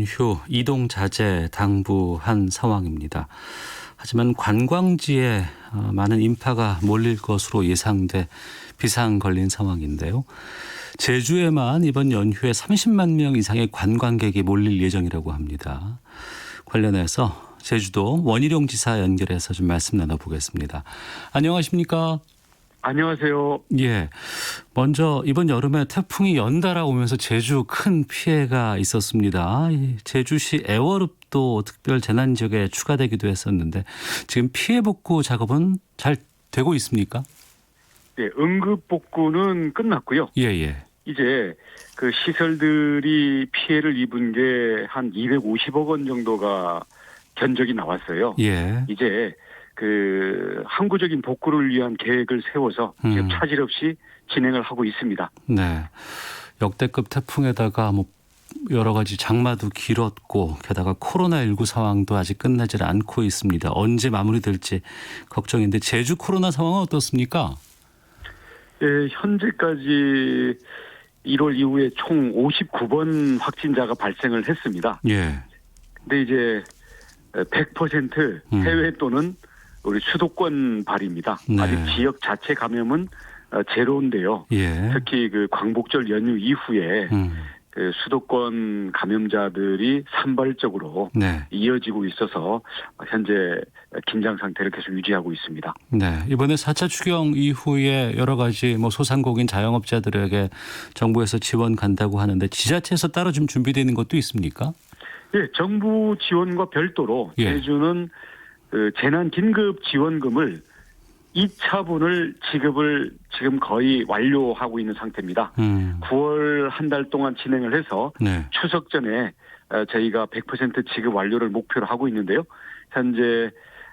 연휴 이동 자제 당부한 상황입니다. 하지만 관광지에 많은 인파가 몰릴 것으로 예상돼 비상 걸린 상황인데요. 제주에만 이번 연휴에 30만 명 이상의 관광객이 몰릴 예정이라고 합니다. 관련해서 제주도 원희룡 지사 연결해서 좀 말씀 나눠보겠습니다. 안녕하십니까? 안녕하세요. 예. 먼저 이번 여름에 태풍이 연달아 오면서 제주 큰 피해가 있었습니다. 제주시 애월읍도 특별 재난 지역에 추가되기도 했었는데 지금 피해 복구 작업은 잘 되고 있습니까? 네, 응급 복구는 끝났고요. 예. 이제 그 시설들이 피해를 입은 게 한 250억 원 정도가 견적이 나왔어요. 예. 이제 그 항구적인 복구를 위한 계획을 세워서 지금 차질 없이 진행을 하고 있습니다. 네. 역대급 태풍에다가 여러 가지 장마도 길었고 게다가 코로나19 상황도 아직 끝나질 않고 있습니다. 언제 마무리될지 걱정인데 제주 코로나 상황은 어떻습니까? 네, 현재까지 1월 이후에 총 59번 확진자가 발생을 했습니다. 예. 근데 이제 100% 해외 또는 우리 수도권 발입니다. 네. 아직 지역 자체 감염은 제로인데요. 예. 특히 그 광복절 연휴 이후에 그 수도권 감염자들이 산발적으로 네. 이어지고 있어서 현재 긴장 상태를 계속 유지하고 있습니다. 네. 이번에 4차 추경 이후에 여러 가지 소상공인 자영업자들에게 정부에서 지원 간다고 하는데 지자체에서 따로 좀 준비되는 것도 있습니까? 예, 정부 지원과 별도로 예. 제주는 그 재난 긴급 지원금을 2차분을 지급을 지금 거의 완료하고 있는 상태입니다. 9월 한 달 동안 진행을 해서 네. 추석 전에 저희가 100% 지급 완료를 목표로 하고 있는데요. 현재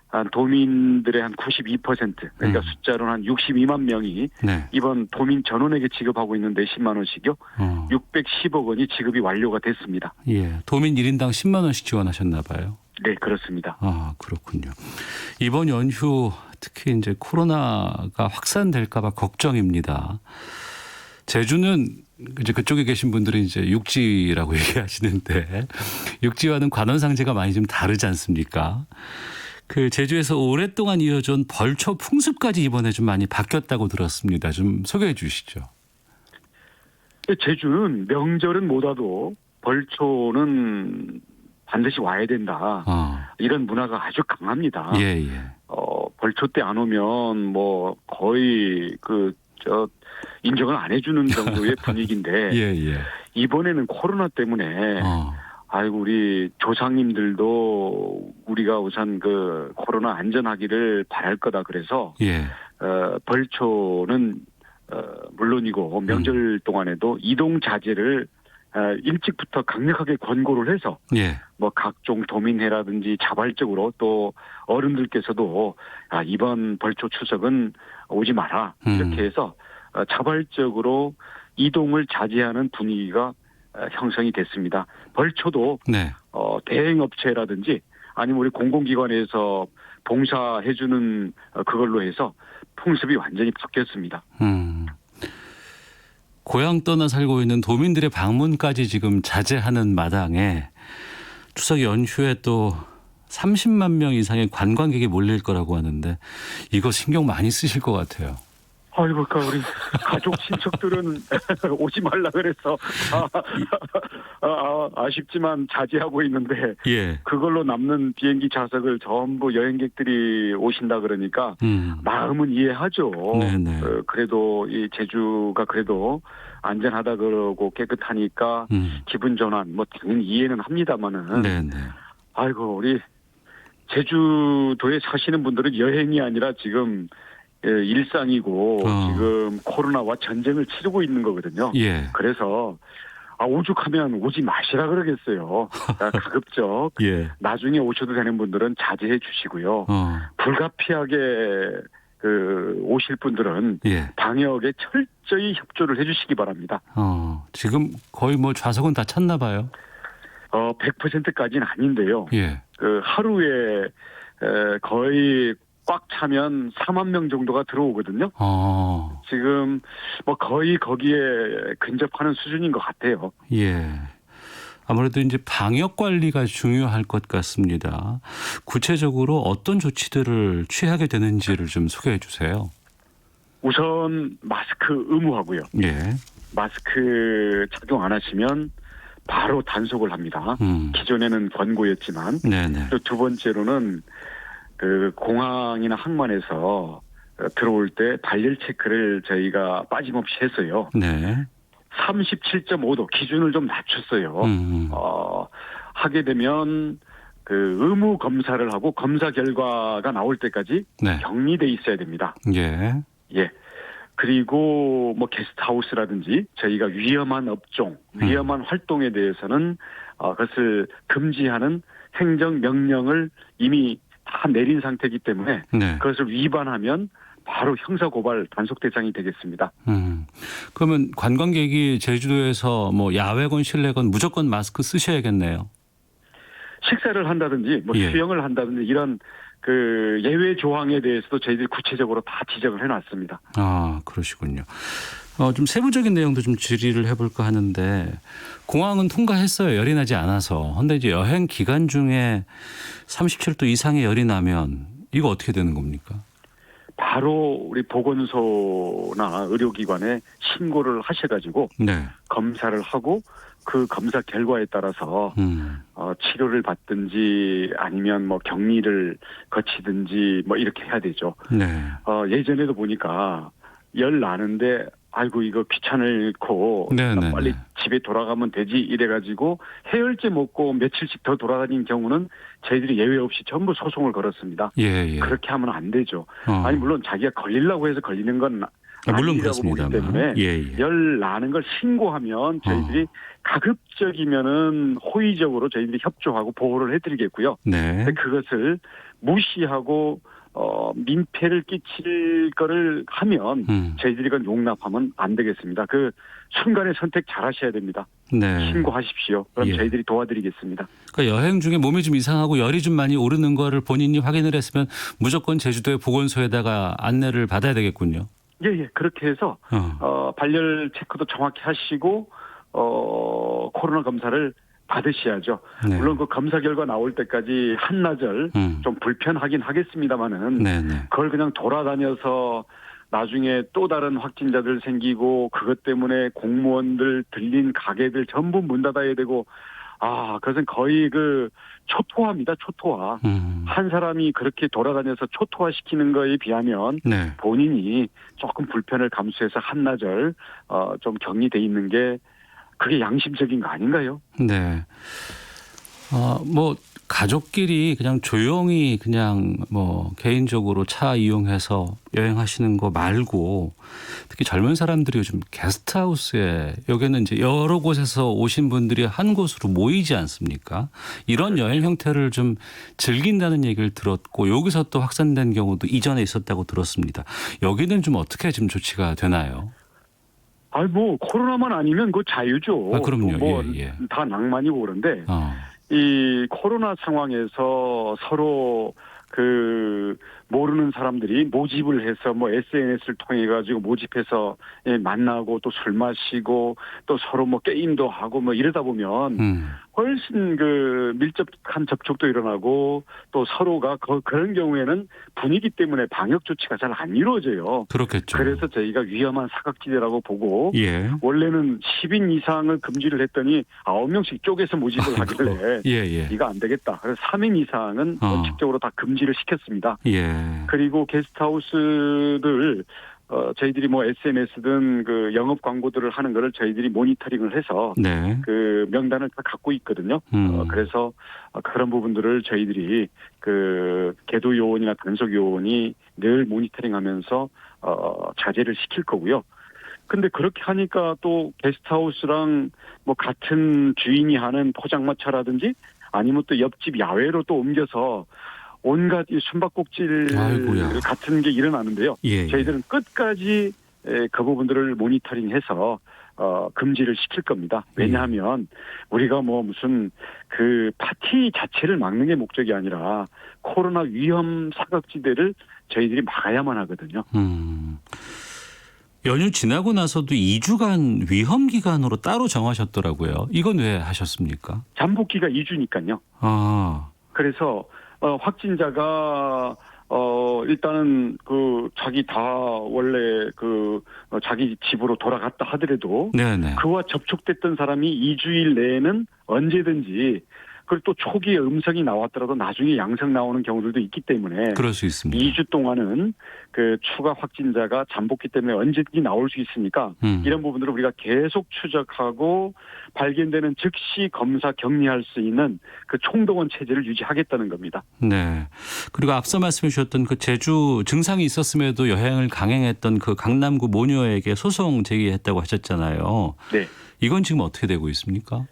한 도민들의 한 92% 그러니까 숫자로는 한 62만 명이 네. 이번 도민 전원에게 지급하고 있는데 10만 원씩요. 610억 원이 지급이 완료가 됐습니다. 예. 도민 1인당 10만 원씩 지원하셨나 봐요. 네, 그렇습니다. 아, 그렇군요. 이번 연휴 특히 이제 코로나가 확산될까 봐 걱정입니다. 제주는 이제 그쪽에 계신 분들은 이제 육지라고 얘기하시는데 육지와는 관원상제가 많이 좀 다르지 않습니까? 그 제주에서 오랫동안 이어져온 벌초 풍습까지 이번에 좀 많이 바뀌었다고 들었습니다. 좀 소개해 주시죠. 제주는 명절은 못 와도 벌초는 반드시 와야 된다. 이런 문화가 아주 강합니다. 예. 벌초 때 안 오면 거의 인정을 안 해주는 정도의 분위기인데 예. 이번에는 코로나 때문에 아이고 우리 조상님들도 우리가 우선 그 코로나 안전하기를 바랄 거다 그래서 예. 벌초는 물론이고 명절 동안에도 이동 자제를 일찍부터 강력하게 권고를 해서 예. 각종 도민회라든지 자발적으로 또 어른들께서도 이번 벌초 추석은 오지 마라 이렇게 해서 자발적으로 이동을 자제하는 분위기가 형성이 됐습니다. 벌초도 네. 대행업체라든지 아니면 우리 공공기관에서 봉사해주는 그걸로 해서 풍습이 완전히 바뀌었습니다. 고향 떠나 살고 있는 도민들의 방문까지 지금 자제하는 마당에 추석 연휴에 또 30만 명 이상의 관광객이 몰릴 거라고 하는데 이거 신경 많이 쓰실 것 같아요. 아이고, 우리 가족 친척들은 오지 말라 그래서 아쉽지만 자제하고 있는데 예. 그걸로 남는 비행기 좌석을 전부 여행객들이 오신다 그러니까 마음은 이해하죠. 네네. 그래도 이 제주가 그래도 안전하다 그러고 깨끗하니까 기분 전환 당연히 이해는 합니다만은 네네. 아이고 우리 제주도에 사시는 분들은 여행이 아니라 지금 일상이고 지금 코로나와 전쟁을 치르고 있는 거거든요. 예. 그래서 오죽하면 오지 마시라 그러겠어요. 가급적 예. 나중에 오셔도 되는 분들은 자제해 주시고요. 불가피하게 오실 분들은 예. 방역에 철저히 협조를 해 주시기 바랍니다. 지금 거의 좌석은 다 찼나 봐요. 100%까지는 아닌데요. 예. 하루에 거의 꽉 차면 4만 명 정도가 들어오거든요. 지금 거의 거기에 근접하는 수준인 것 같아요. 예. 아무래도 이제 방역 관리가 중요할 것 같습니다. 구체적으로 어떤 조치들을 취하게 되는지를 좀 소개해 주세요. 우선 마스크 의무하고요. 예. 마스크 착용 안 하시면 바로 단속을 합니다. 기존에는 권고였지만. 네네. 또 두 번째로는 그 공항이나 항만에서 들어올 때 발열 체크를 저희가 빠짐없이 했어요. 네. 37.5도 기준을 좀 낮췄어요. 하게 되면 그 의무 검사를 하고 검사 결과가 나올 때까지 네. 격리돼 있어야 됩니다. 예. 예. 그리고 뭐 게스트하우스라든지 저희가 위험한 업종, 위험한 활동에 대해서는 그것을 금지하는 행정 명령을 이미 다 내린 상태이기 때문에 네. 그것을 위반하면 바로 형사고발 단속 대상이 되겠습니다. 그러면 관광객이 제주도에서 뭐 야외건 실내건 무조건 마스크 쓰셔야겠네요. 식사를 한다든지 뭐 예. 수영을 한다든지 이런 그 예외 조항에 대해서도 저희들이 구체적으로 다 지적을 해놨습니다. 아, 그러시군요. 좀 세부적인 내용도 좀 질의를 해볼까 하는데 공항은 통과했어요. 열이 나지 않아서. 그런데 이제 여행 기간 중에 37도 이상의 열이 나면 이거 어떻게 되는 겁니까? 바로 우리 보건소나 의료기관에 신고를 하셔가지고 네. 검사를 하고 그 검사 결과에 따라서 치료를 받든지 아니면 뭐 격리를 거치든지 뭐 이렇게 해야 되죠. 네. 예전에도 보니까 열 나는데 아이고 이거 귀찮고 네네네. 빨리 집에 돌아가면 되지 이래가지고 해열제 먹고 며칠씩 더 돌아다닌 경우는 저희들이 예외 없이 전부 소송을 걸었습니다. 예. 그렇게 하면 안 되죠. 아니 물론 자기가 걸리려고 해서 걸리는 건 물론 아니라고 보기 그렇습니다만. 때문에 예. 열 나는 걸 신고하면 저희들이 가급적이면은 호의적으로 저희들이 협조하고 보호를 해드리겠고요. 네. 그것을 무시하고 민폐를 끼칠 거를 하면 저희들이 그건 용납하면 안 되겠습니다. 그 순간의 선택 잘 하셔야 됩니다. 네. 신고하십시오. 그럼 예. 저희들이 도와드리겠습니다. 그러니까 여행 중에 몸이 좀 이상하고 열이 좀 많이 오르는 거를 본인이 확인을 했으면 무조건 제주도의 보건소에다가 안내를 받아야 되겠군요. 예. 그렇게 해서 발열 체크도 정확히 하시고 코로나 검사를 받으셔야죠. 네. 물론 그 검사 결과 나올 때까지 한나절 좀 불편하긴 하겠습니다만은 네네. 그걸 그냥 돌아다녀서 나중에 또 다른 확진자들 생기고 그것 때문에 공무원들 들린 가게들 전부 문 닫아야 되고 그것은 거의 그 초토화입니다. 초토화. 한 사람이 그렇게 돌아다녀서 초토화시키는 거에 비하면 네. 본인이 조금 불편을 감수해서 한나절 좀 격리돼 있는 게 그게 양심적인 거 아닌가요? 네. 뭐 가족끼리 그냥 조용히 그냥 뭐 개인적으로 차 이용해서 여행하시는 거 말고 특히 젊은 사람들이 요즘 게스트하우스에 여기는 이제 여러 곳에서 오신 분들이 한 곳으로 모이지 않습니까? 이런 여행 형태를 좀 즐긴다는 얘기를 들었고 여기서 또 확산된 경우도 이전에 있었다고 들었습니다. 여기는 좀 어떻게 좀 조치가 되나요? 뭐 코로나만 아니면 그 자유죠. 그럼요. 다 낭만이고 그런데 이 코로나 상황에서 서로 그 모르는 사람들이 모집을 해서 뭐 SNS를 통해 가지고 모집해서 만나고 또 술 마시고 또 서로 뭐 게임도 하고 뭐 이러다 보면 훨씬 그 밀접한 접촉도 일어나고 또 서로가 그런 경우에는 분위기 때문에 방역 조치가 잘 안 이루어져요. 그렇겠죠. 그래서 저희가 위험한 사각지대라고 보고 예. 원래는 10인 이상을 금지를 했더니 9명씩 쪼개서 모집을 하길래 이거 안 되겠다. 그래서 3인 이상은 원칙적으로 다 금지를 시켰습니다. 예. 그리고 게스트하우스들 저희들이 뭐 SNS든 그 영업 광고들을 하는 거를 저희들이 모니터링을 해서 네. 그 명단을 다 갖고 있거든요. 그래서 그런 부분들을 저희들이 그 계도 요원이나 단속 요원이 늘 모니터링하면서 자제를 시킬 거고요. 근데 그렇게 하니까 또 게스트하우스랑 뭐 같은 주인이 하는 포장마차라든지 아니면 또 옆집 야외로 또 옮겨서 온갖 이 숨바꼭질 같은 게 일어나는데요. 저희들은 끝까지 그 부분들을 모니터링해서 금지를 시킬 겁니다. 왜냐하면 우리가 뭐 무슨 그 파티 자체를 막는 게 목적이 아니라 코로나 위험 사각지대를 저희들이 막아야만 하거든요. 연휴 지나고 나서도 2주간 위험 기간으로 따로 정하셨더라고요. 이건 왜 하셨습니까? 잠복기가 2주니까요. 아, 그래서 확진자가 일단은 자기 다 원래 자기 집으로 돌아갔다 하더라도 네네. 그와 접촉됐던 사람이 2주일 내에는 언제든지, 그리고 또 초기에 음성이 나왔더라도 나중에 양성 나오는 경우들도 있기 때문에 그럴 수 있습니다. 2주 동안은 그 추가 확진자가 잠복기 때문에 언제든지 나올 수 있으니까 이런 부분들을 우리가 계속 추적하고 발견되는 즉시 검사 격리할 수 있는 그 총동원 체제를 유지하겠다는 겁니다. 네. 그리고 앞서 말씀해 주셨던 그 제주 증상이 있었음에도 여행을 강행했던 그 강남구 모녀에게 소송 제기했다고 하셨잖아요. 네. 이건 지금 어떻게 되고 있습니까?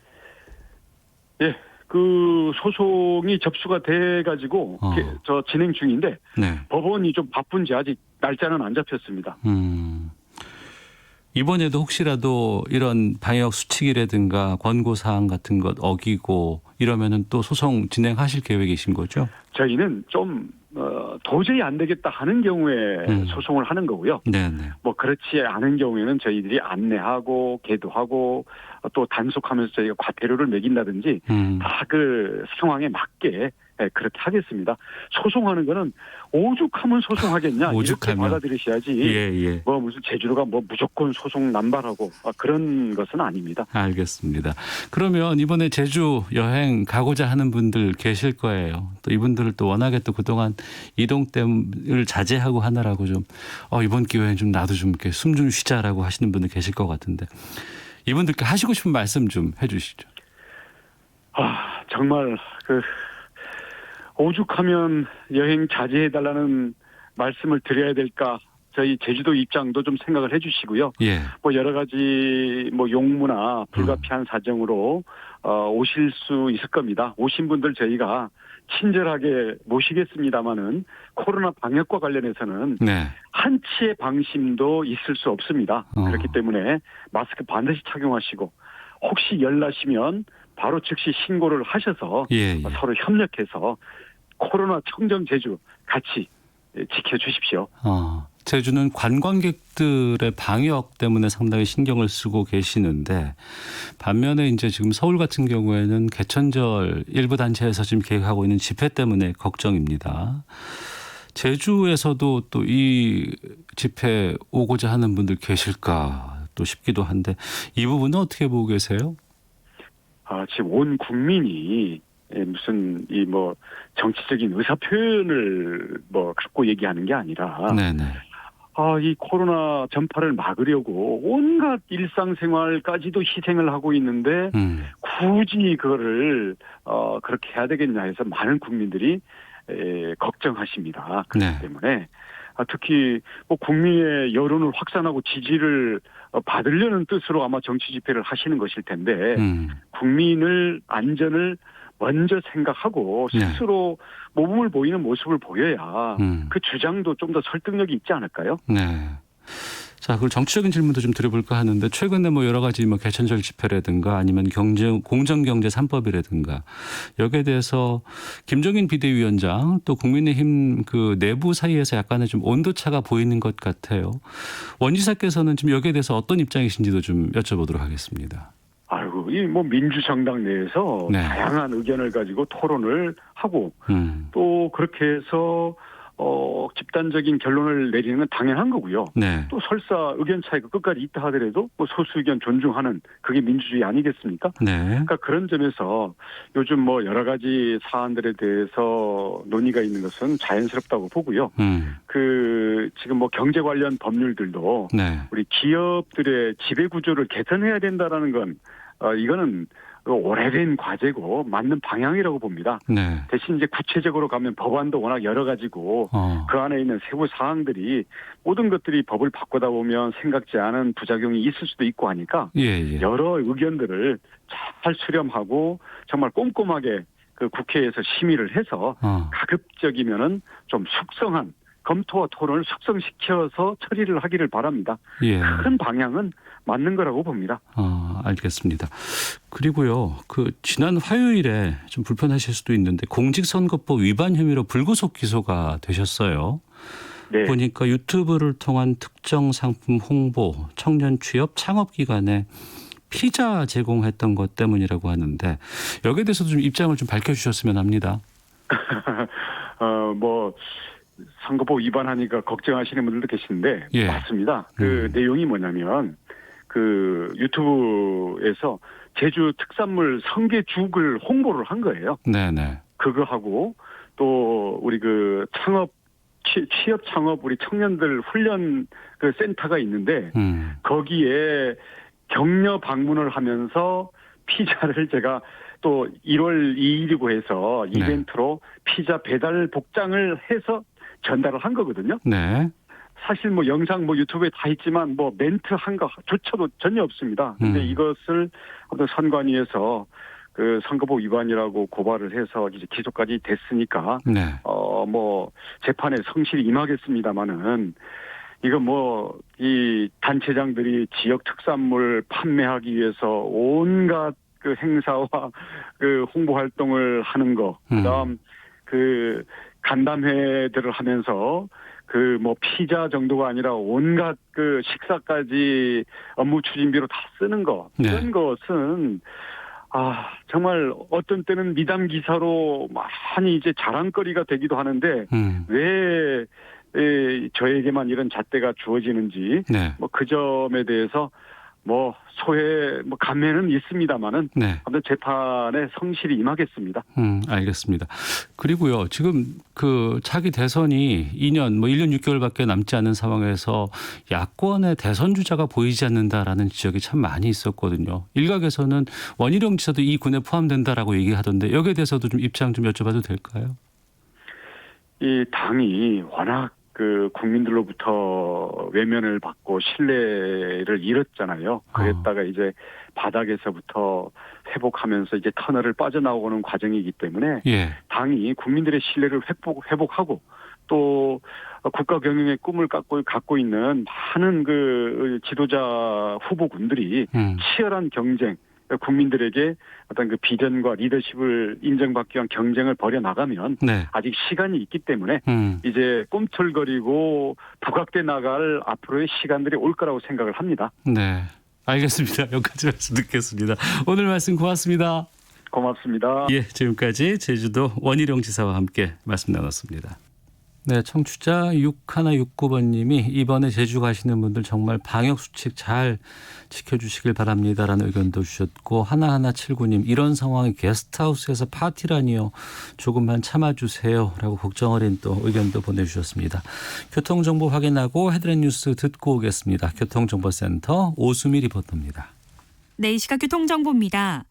예. 그 소송이 접수가 돼가지고 저 진행 중인데 네. 법원이 좀 바쁜지 아직 날짜는 안 잡혔습니다. 이번에도 혹시라도 이런 방역 수칙이라든가 권고 사항 같은 것 어기고 이러면은 또 소송 진행하실 계획이신 거죠? 저희는 좀 도저히 안 되겠다 하는 경우에 소송을 하는 거고요. 네네. 뭐 그렇지 않은 경우에는 저희들이 안내하고 계도하고 또 단속하면서 저희가 과태료를 매긴다든지 다 그 상황에 맞게 그렇게 하겠습니다. 소송하는 거는 오죽하면 소송하겠냐 이렇게 받아들이셔야지. 예. 뭐 무슨 제주도가 뭐 무조건 소송 남발하고 그런 것은 아닙니다. 알겠습니다. 그러면 이번에 제주 여행 가고자 하는 분들 계실 거예요. 또 이분들을 또 워낙에 또 그동안 이동 때문을 자제하고 하느라고 좀 이번 기회엔 좀 나도 좀 이렇게 숨 좀 쉬자라고 하시는 분들 계실 것 같은데 이분들께 하시고 싶은 말씀 좀 해주시죠. 정말 오죽하면 여행 자제해달라는 말씀을 드려야 될까? 저희 제주도 입장도 좀 생각을 해주시고요. 예. 뭐 여러 가지 뭐 용무나 불가피한 사정으로 오실 수 있을 겁니다. 오신 분들 저희가 친절하게 모시겠습니다마는 코로나 방역과 관련해서는 네. 한치의 방심도 있을 수 없습니다. 그렇기 때문에 마스크 반드시 착용하시고 혹시 열나시면 바로 즉시 신고를 하셔서 서로 협력해서 코로나 청정 제주 같이 지켜주십시오. 제주는 관광객들의 방역 때문에 상당히 신경을 쓰고 계시는데 반면에 이제 지금 서울 같은 경우에는 개천절 일부 단체에서 지금 계획하고 있는 집회 때문에 걱정입니다. 제주에서도 또 이 집회 오고자 하는 분들 계실까 또 싶기도 한데 이 부분은 어떻게 보고 계세요? 지금 온 국민이 무슨 정치적인 의사 표현을 갖고 얘기하는 게 아니라 네네. 이 코로나 전파를 막으려고 온갖 일상생활까지도 희생을 하고 있는데 굳이 그거를 그렇게 해야 되겠냐 해서 많은 국민들이 걱정하십니다. 그렇기 때문에 특히 국민의 여론을 확산하고 지지를 받으려는 뜻으로 아마 정치 집회를 하시는 것일 텐데 국민을 안전을 먼저 생각하고 스스로 모범을 보이는 모습을 보여야 그 주장도 좀 더 설득력이 있지 않을까요? 네. 자, 그리고 정치적인 질문도 좀 드려볼까 하는데 최근에 여러 가지 개천절 집회라든가 아니면 공정경제 3법이라든가 여기에 대해서 김종인 비대위원장 또 국민의힘 그 내부 사이에서 약간의 좀 온도차가 보이는 것 같아요. 원 지사께서는 지금 여기에 대해서 어떤 입장이신지도 좀 여쭤보도록 하겠습니다. 이 민주정당 내에서 다양한 의견을 가지고 토론을 하고 또 그렇게 해서 집단적인 결론을 내리는 건 당연한 거고요. 또 설사 의견 차이가 끝까지 있다 하더라도 소수 의견 존중하는 그게 민주주의 아니겠습니까? 그러니까 그런 점에서 요즘 여러 가지 사안들에 대해서 논의가 있는 것은 자연스럽다고 보고요. 지금 경제 관련 법률들도 우리 기업들의 지배 구조를 개선해야 된다라는 건 이거는 오래된 과제고 맞는 방향이라고 봅니다. 대신 이제 구체적으로 가면 법안도 워낙 여러 가지고 그 안에 있는 세부 사항들이 모든 것들이 법을 바꾸다 보면 생각지 않은 부작용이 있을 수도 있고 하니까 여러 의견들을 잘 수렴하고 정말 꼼꼼하게 그 국회에서 심의를 해서 가급적이면은 좀 숙성한 검토와 토론을 숙성시켜서 처리를 하기를 바랍니다. 큰 방향은 맞는 거라고 봅니다. 알겠습니다. 그리고요, 지난 화요일에 좀 불편하실 수도 있는데 공직선거법 위반 혐의로 불구속 기소가 되셨어요. 네. 보니까 유튜브를 통한 특정 상품 홍보, 청년 취업, 창업 기간에 피자 제공했던 것 때문이라고 하는데 여기에 대해서도 좀 입장을 좀 밝혀주셨으면 합니다. 뭐 선거법 위반하니까 걱정하시는 분들도 계시는데 예. 맞습니다. 그 내용이 뭐냐면 그 유튜브에서 제주 특산물 성게죽을 홍보를 한 거예요. 네네. 그거 하고 또 우리 그 취업 창업 우리 청년들 훈련 그 센터가 있는데 거기에 격려 방문을 하면서 피자를 제가 또 1월 2일이고 해서 이벤트로 피자 배달 복장을 해서 전달을 한 거거든요. 네. 사실 뭐 영상 뭐 유튜브에 다 있지만 뭐 멘트 한 거조차도 전혀 없습니다. 근데 이것을 어떤 선관위에서 그 선거법 위반이라고 고발을 해서 이제 기소까지 됐으니까 네. 뭐 재판에 성실히 임하겠습니다마는 이거 뭐 이 단체장들이 지역 특산물 판매하기 위해서 온갖 그 행사와 그 홍보 활동을 하는 거, 그다음 그 간담회들을 하면서 그 뭐 피자 정도가 아니라 온갖 그 식사까지 업무 추진비로 다 쓰는 거, 이런 것은 정말 어떤 때는 미담 기사로 많이 이제 자랑거리가 되기도 하는데 왜 저에게만 이런 잣대가 주어지는지 네. 뭐 그 점에 대해서 뭐 감회는 있습니다만은 아무튼 재판에 성실히 임하겠습니다. 알겠습니다. 그리고요, 지금 그 차기 대선이 2년, 뭐 1년 6개월밖에 남지 않은 상황에서 야권의 대선 주자가 보이지 않는다라는 지적이 참 많이 있었거든요. 일각에서는 원희룡 지사도 이 군에 포함된다라고 얘기하던데 여기에 대해서도 좀 입장 좀 여쭤봐도 될까요? 이 당이 워낙 그 국민들로부터 외면을 받고 신뢰를 잃었잖아요. 그랬다가 이제 바닥에서부터 회복하면서 이제 터널을 빠져나오는 과정이기 때문에 당이 국민들의 신뢰를 회복하고 또 국가 경영의 꿈을 갖고 있는 많은 그 지도자 후보군들이 치열한 경쟁, 국민들에게 어떤 그 비전과 리더십을 인정받기 위한 경쟁을 벌여 나가면 아직 시간이 있기 때문에 이제 꿈틀거리고 부각돼 나갈 앞으로의 시간들이 올 거라고 생각을 합니다. 네, 알겠습니다. 여기까지 말씀 듣겠습니다. 오늘 말씀 고맙습니다. 고맙습니다. 예, 지금까지 제주도 원희룡 지사와 함께 말씀 나눴습니다. 네, 청취자 6169번님이 이번에 제주 가시는 분들 정말 방역수칙 잘 지켜주시길 바랍니다라는 의견도 주셨고, 하나하나79님 이런 상황에 게스트하우스에서 파티라니요. 조금만 참아주세요 라고 걱정 어린 또 의견도 보내주셨습니다. 교통정보 확인하고 헤드라인 뉴스 듣고 오겠습니다. 교통정보센터 오수미 리포터입니다. 네, 이 시각 교통정보입니다.